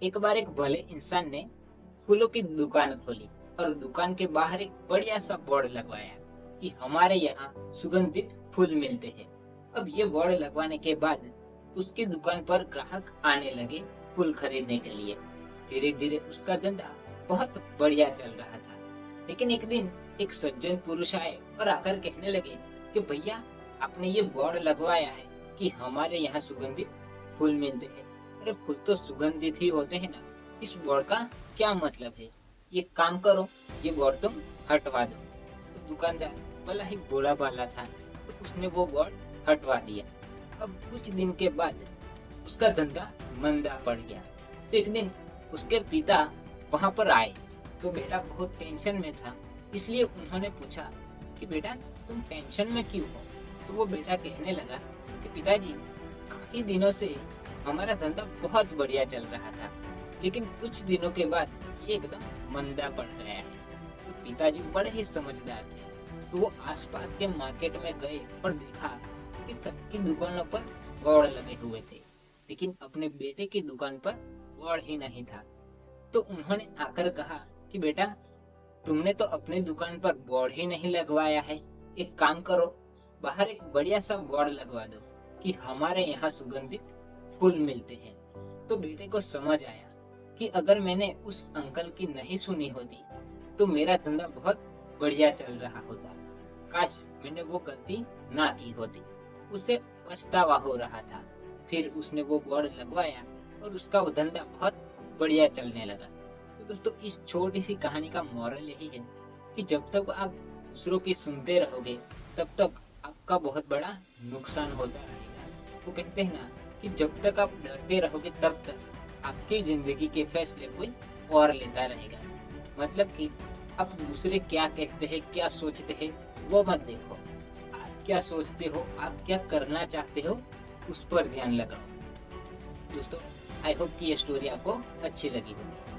एक बार एक भले इंसान ने फूलों की दुकान खोली और दुकान के बाहर एक बढ़िया सा बोर्ड लगवाया कि हमारे यहाँ सुगंधित फूल मिलते हैं। अब ये बोर्ड लगवाने के बाद उसकी दुकान पर ग्राहक आने लगे फूल खरीदने के लिए। धीरे धीरे उसका धंधा बहुत बढ़िया चल रहा था। लेकिन एक दिन एक सज्जन पुरुष आए और आकर कहने लगे कि भैया, आपने ये बोर्ड लगवाया है कि हमारे यहाँ सुगंधित फूल मिलते हैं। अरे फूल तो सुगंधित ही होते हैं ना, इस बोर्ड का क्या मतलब है? ये काम करो, ये बोर्ड तुम हटवा दो। तो दुकानदार भला ही भोला भाला था, तो उसने वो बोर्ड हटवा दिया। अब कुछ दिन के बाद उसका धंधा मंदा पड़ गया। तो एक दिन उसके पिता वहां पर आए, तो बेटा बहुत टेंशन में था। इसलिए उन्होंने पूछा कि बेटा, तुम टेंशन में क्यों हो? तो वो बेटा कहने लगा कि पिताजी, काफी दिनों से हमारा धंधा बहुत बढ़िया चल रहा था, लेकिन कुछ दिनों के बाद ये एकदम मंदा पड़ गया है। तो पिताजी बड़े ही समझदार थे, तो वो आसपास के मार्केट में गए और देखा कि सबकी दुकानों पर बोर्ड लगे हुए थे, लेकिन अपने बेटे की दुकान पर बोर्ड ही नहीं था। तो उन्होंने आकर कहा कि बेटा, तुमने तो अपनी दुकान पर बोर्ड ही नहीं लगवाया है। एक काम करो, बाहर एक बढ़िया सा बोर्ड लगवा दो कि हमारे यहाँ सुगंधित फूल मिलते हैं। तो बेटे को समझ आया कि अगर मैंने उस अंकल की नहीं सुनी होती तो मेरा धंधा बहुत बढ़िया चल रहा होता। काश मैंने वो गलती ना की होती। उसे पछतावा हो रहा था। फिर उसने वो बोर्ड लगवाया और उसका वो धंधा बहुत बढ़िया चलने लगा। तो दोस्तों, इस छोटी सी कहानी का मोरल यही है कि जब तक आप दूसरों की सुनते रहोगे तब तक आपका बहुत बड़ा नुकसान होता रहेगा। वो कहते हैं ना कि जब तक आप डरते रहोगे तब तक आपकी जिंदगी के फैसले कोई और लेता रहेगा। मतलब कि आप दूसरे क्या कहते हैं, क्या सोचते हैं, वो मत देखो। आप क्या सोचते हो, आप क्या करना चाहते हो, उस पर ध्यान लगाओ। दोस्तों, आई होप कि ये स्टोरी आपको अच्छी लगी होगी।